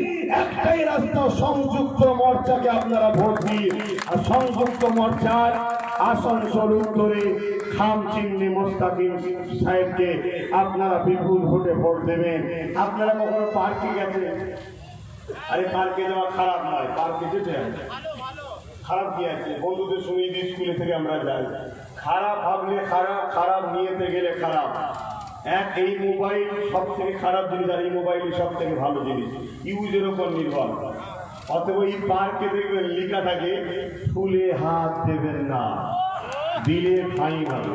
একটাই রাস্তা, সংযুক্ত মোর্চাকে আপনারা ভোট দিন। আর সংযুক্ত মোর্চার আসানসোল উত্তরে খাম চিহ্নে মোস্তাকিম সাহেবকে আপনারা বিপুল ভোটে ভোট দেবেন। আপনারা কখনো পার্কে গেছেন? আরে পার্কে যাওয়া খারাপ নয়, পার্কে যেতে হবে। খারাপ কি আছে? বন্ধুদের সঙ্গে স্কুলে থেকে আমরা যাই, খারাপ ভাবলে খারাপ, খারাপ নিয়েতে গেলে খারাপ। এই মোবাইল সব থেকে খারাপ জিনিস, আর এই মোবাইল সব থেকে ভালো জিনিস, ইউজের উপর নির্ভর। অথবা এই পার্কে দেখবেন লেখা থাকে ফুলে হাত দেবেন না, দিলে ফাইন হবে,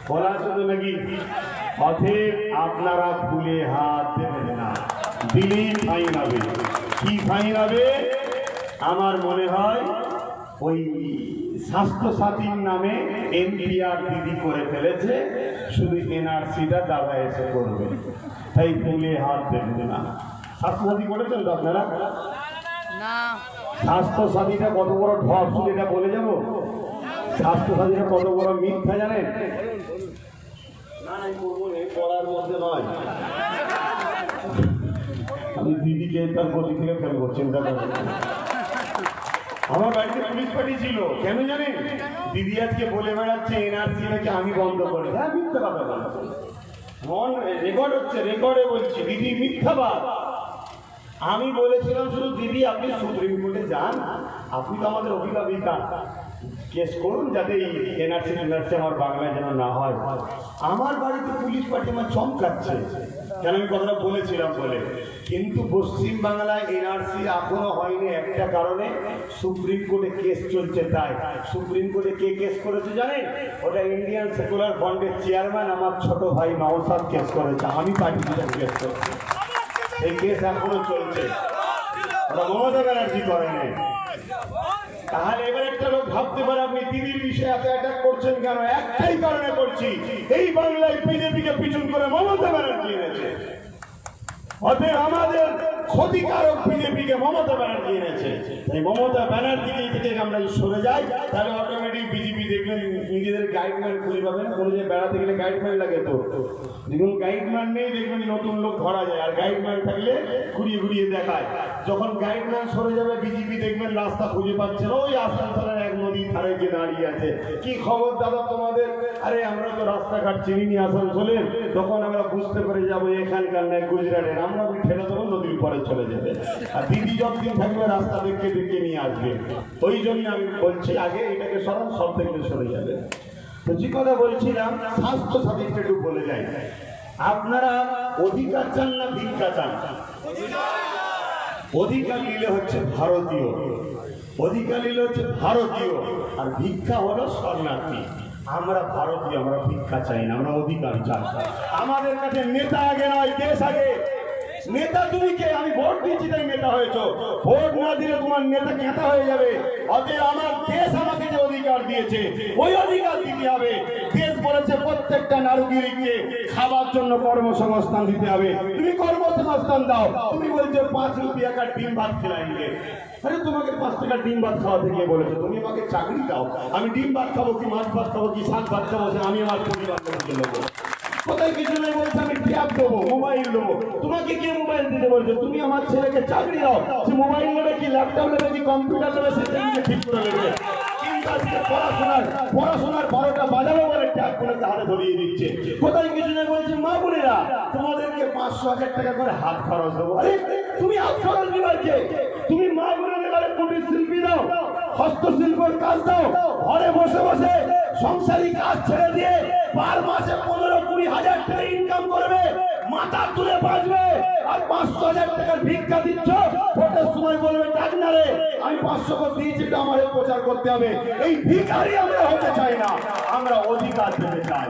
বলা আছে তো নাকি? অতএব আপনারা ফুলে হাত দেবেন না, দিলেই ফাইন হবে। কি ফাইন হবে? আমার মনে হয় ওই স্বাস্থ্য সাথীর নামে এনপিআর দিদি করে ফেলেছে, শুধু এনআরসিটা দাদা এসে করবে, তাই ফুলে হাত দেবেন না। স্বাস্থ্য সাথী করেছেন তো আপনারা? স্বাস্থ্য সাথীটা কত বড় ঢপ, শুধু এটা বলে যাবো? স্বাস্থ্য সাথীটা কত বড় মিথ্যা জানেন? না না করবো না, পড়ার মধ্যে নয়। আমি দিদিকে তার গতি থেকে ফেলবো, চিন্তা করবো। আমার বাড়িতে পুলিশ পাঠিয়েছিল, কেন জানেন? দিদি আজকে বলে বেড়াচ্ছে এনআরসি নাকি আমি বন্ধ করে। হ্যাঁ মিথ্যা কথা বলছে, রেকর্ড হচ্ছে, রেকর্ডে বলছি দিদি মিথ্যাবাদ। আমি বলেছিলাম শুধু দিদি আপনি সুপ্রিম কোর্টে যান, আপনি তো আমাদের অভিভাবিকা, কেস করুন যাতে এনআরসি আমার বাংলায় যেন না হয়। আমার বাড়িতে পুলিশ পার্টি আমার চমকাচ্ছে, কেন আমি কথাটা বলেছিলাম বলে। কিন্তু পশ্চিম বাংলায় এনআরসি এখনো হয়নি একটা কারণে, সুপ্রিম কোর্টে কেস চলছে। তাই সুপ্রিম কোর্টে কে কেস করেছে জানেন? ওটা ইন্ডিয়ান সেকুলার ফ্রন্টের চেয়ারম্যান আমার ছোট ভাই নওশাদ কেস করেছে, আমি পার্টি কেস করেছি। এই কেস এখনো চলছে, ওটা মমতা ব্যানার্জি করেনি। তাহলে এবার একটা লোক ভাবতে পারে আপনি দিদির বিষয়ে এত অ্যাটাক করছেন কেন? একটাই কারণে করছি, এই বাংলায় বিজেপিকে পিছন করে মমতা ব্যানার্জি এনেছে। অতএব আমাদের ক্ষতিকারক বিজেপিকে মমতা ব্যানার্জি এনেছে। তাই মমতা ব্যানার্জি থেকে আমরা সরে যাই, তাহলে অটোমেটিক বিজেপি দেখবেন নিজেদের গাইডলাইন খুঁজে পাবেন। কোনো যে বেড়াতে গেলে গাইডলাইন লাগে, তো দেখুন গাইডলাইন নেই দেখবেন নতুন লোক ধরা যায়, আর গাইডলাইন থাকলে ঘুরিয়ে ঘুরিয়ে দেখায়। যখন গাইডলাইন সরে যাবে বিজেপি দেখবেন রাস্তা খুঁজে পাচ্ছে না, ওই আসানসোলের এক নদীর ধারে গিয়ে দাঁড়িয়ে আছে। কি খবর দাদা তোমাদের? আরে আমরা তো রাস্তাঘাট চিনি আসানসোলের, তখন আমরা বুঝতে পেরে যাবো এখানকার নয় গুজরাটের, আমরা ঠেলে দেবো, নদীর পরে চলে যাবে। আর দিদি যতদিন থাকবে রাস্তা দেখে দেখে নিয়ে আসবে। ওই জন্য আমি বলছি আগে এটাকে সরান, সব থেকে সরে যাবে। তো যে কথা বলছিলাম, স্বাস্থ্য সাথীটা একটু বলে যাই, আপনারা অধিকার চান না ভিক্ষা চান? অধিকার নিলে হচ্ছে ভারতীয়, অধিকার নিলে হচ্ছে ভারতীয়, আর ভিক্ষা হলো শরণার্থী। আমরা ভারতীয়, আমরা ভিক্ষা চাই না, আমরা অধিকার চাই। আমাদের কাছে নেতা আগে নয়, দেশ আগে। নেতা তুমি কে? আমি ভোট দিয়েছি তাই নেতা হয়েছো, ভোট না দিলে তোমার নেতা নেতা হয়ে যাবে। অতএব আমার দেশ আমাকে যে অধিকার দিয়েছে ওই অধিকার দিতে হবে। দেশ বলেছে প্রত্যেকটা নারীকে খাবার জন্য কর্মসংস্থান দিতে হবে, তুমি কর্মসংস্থান দাও। তুমি বলছো 5 রুপিয়া কার ডিম ভাত খেলাইলে, আরে তোমাকে 5 টাকার ডিম ভাত খাওয়াতে গিয়ে বলেছো, তুমি আমাকে চাকরি দাও, আমি ডিম ভাত খাবো কি মাছ ভাত খাবো কি শাক ভাত খাবো, আমি আমার পরিবার নেবো। কোথায় কিছু নেই বলছে আমি ট্যাব দেবো, মোবাইল দেবো। তোমাকে কে মোবাইল দিতে বলছে? তুমি আমার ছেলেকে চাকরি দাও, সে মোবাইল নেবে কি ল্যাপটপ নেবে কি কম্পিউটার নেবে সেটা নিজে ঠিক করে নেবে। কিন্তু আজকে পড়াশোনার 12টা বাজাবো বলে ট্যাব করে হাতে ধরিয়ে দিচ্ছে। কোথায় কিছু নেই বলছে মা বোনেরা তোমাদেরকে 500-1000 টাকা করে হাত খরচ দেবো। আরে তুমি হাত খরচ দিবারকে? তুমি মা বোনেদের ঘরে কুটির শিল্পী দাও, হস্তশিল্পের কাজ দাও, ঘরে বসে বসে সংসারী কাজ ছেড়ে দিয়ে পার মাসে 15-20 হাজার টাকা ইনকাম করবে, মাথা তুলে বাঁচবে। আর 500-1000 টাকার ভিক্ষা দিচ্ছ, ভোটের সময় বলবে ডাক না রে, আমি 500 করে দিয়েছি, এটা আমাদের প্রচার করতে হবে। এই ভিখারি আমরা হতে চাই না, আমরা অধিকার পেতে চাই।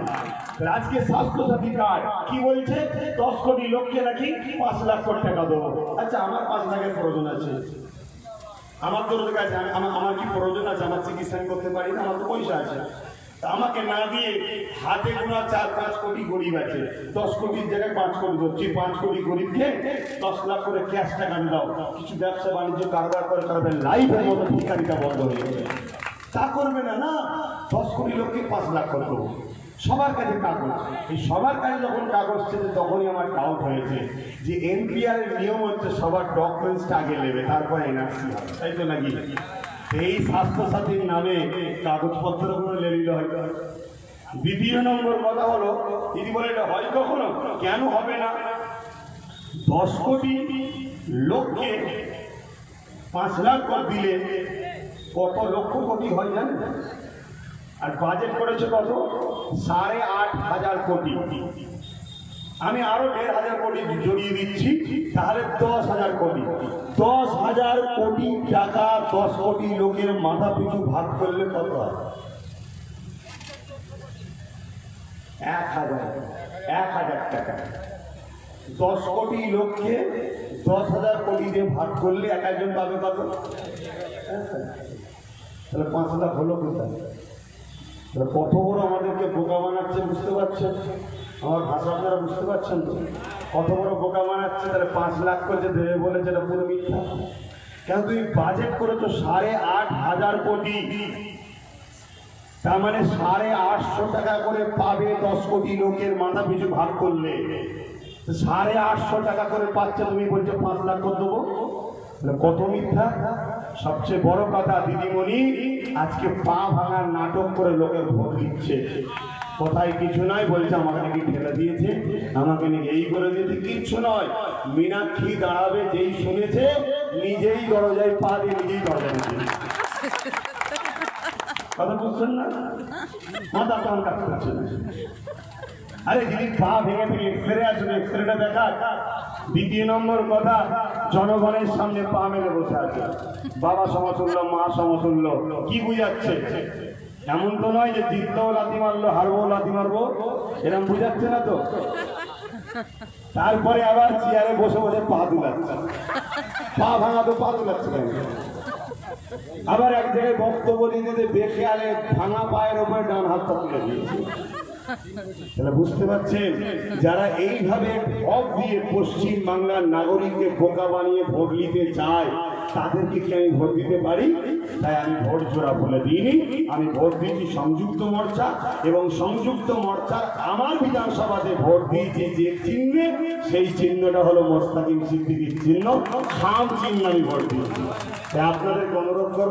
আজকে স্বাস্থ্য সাথী কার্ড কি বলছে? 10 কোটি লোককে নাকি 5 লাখ কোটি টাকা দেবো। আচ্ছা আমার 5 লাখের প্রয়োজন আছে, আমার তো রোজগার আছে, আমার কি প্রয়োজন আছে? আমার চিকিৎসা করতে পারি না, আমার তো পয়সা আছে। আমাকে না দিয়ে হাতে গোনা 4-5 কোটি গরিব আছে, 10 কোটির জায়গায় 5 কোটি ধরছি, 5 কোটি গরিবকে 10 লাখ করে ক্যাশ টাকা দাও, কিছু ব্যবসা বাণিজ্য কারবার করে করবে, লাইফের মতো ভিখারিটা বন্ধ হয়ে যাবে। তা করবে না, না 10 কোটি লোককে 5 লাখ করে দেবো। সবার কাছে কাগজ, এই সবার কাছে যখন কাগজ ছিল তখনই আমার ডাউট হয়েছে যে এনপিআর এর নিয়ম হচ্ছে সবার ডকুমেন্টসটা আগে নেবে, তারপরে এনআরসি হবে, তাই তো নাকি? এই স্বাস্থ্য সাথীর নামে কাগজপত্র গুলো লেলিল হয়। দ্বিতীয় নম্বর কথা হলো, দিদি বলে এটা হয় কখনো? কেন হবে না? 10 কোটি লোককে 5 লাখ করে দিলে কত লক্ষ কোটি হয় জানেন? আর বাজেট করেছে কত? 8,500 কোটি। আমি আরো 1,500 কোটি জড়িয়ে দিচ্ছি, তাহলে 10,000 কোটি। 10,000 কোটি টাকা 10 কোটি লোকের মাথা পিছু ভাগ করলে কত হয়? 1,000 টাকা। 10 কোটি লোককে 10,000 কোটি দিয়ে ভাগ করলে এক একজন পাবে কত? তাহলে 5 লাখ হলো কোথায়? কত বড় আমাদেরকে বোকা বানাচ্ছে, বুঝতে পারছেন? আমার ভাষা আপনারা বুঝতে পারছেন তো? কত বড় বোকা বানাচ্ছে। তাহলে 5 লাখ করে যে দেবে বলেছে এটা পুরো মিথ্যা। কেন তুমি বাজেট করেছো 8,500 কোটি, তার মানে 850 টাকা করে পাবে 10 কোটি লোকের মাথা পিছু ভাগ করলে। 850 টাকা করে পাচ্ছে, তুমি বলছো 5 লাখ করে দেবো, কত মিথ্যা। সবচেয়ে বড় কথা দিদিমণি, আজকে পা ভাঙার নাটক করে লোকের ভোট দিচ্ছে। কোথায় কিছু নয়, বলছে আমাকে নাকি ঠেলে দিয়েছে, আমাকে নাকি এই করে দিয়েছে। কিচ্ছু নয়, মীনাক্ষী দাঁড়াবে যেই শুনেছে নিজেই দরজায় পা দিয়ে নিজেই দরজা দিয়েছে। কথা বুঝছেন না? মাথা কান কাজ করছে না। আরে যদি পা ভেঙে ভেঙে এক্সরে আসবে, এক্সরেটা দেখা। দ্বিতীয় নম্বর কথা, জনগণের সামনে পা মেলে বসে আছে, বাবা সমতুল্য মা সমতুল্য, কি বুঝাচ্ছে? এমন তো নয় যে জিততেও লাথি মারলো, হারবো লাথি মারবো, এরকম বুঝাচ্ছে না তো। তারপরে আবার চেয়ারে বসে বসে পা দুলাচ্ছে, পা ভাঙা তো পা দুলাচ্ছে কেন? আবার এক জায়গায় বক্তব্য দিতে বেখেয়ালে ভাঙা পায়ের উপরে ডান হাতটা তুলে দিয়েছে। তাহলে বুঝতে পারছেন, যারা এইভাবে ভোট দিয়ে পশ্চিম বাংলার নাগরিককে বোকা বানিয়ে ভোট নিতে চায়, তাদেরকে কি আমি ভোট দিতে পারি? তাই আমি ভোট জোড়া বলে দিইনি, আমি ভোট দিয়েছি সংযুক্ত মোর্চা, এবং সংযুক্ত মোর্চার আমার বিধানসভাতে ভোট দিয়েছি যে চিহ্নে, সেই চিহ্নটা হলো মোস্তাকিম সিদ্দিকীর চিহ্ন, খাম চিহ্ন আমি ভোট দিয়েছি। তাই আপনাদের অনুরোধ করব,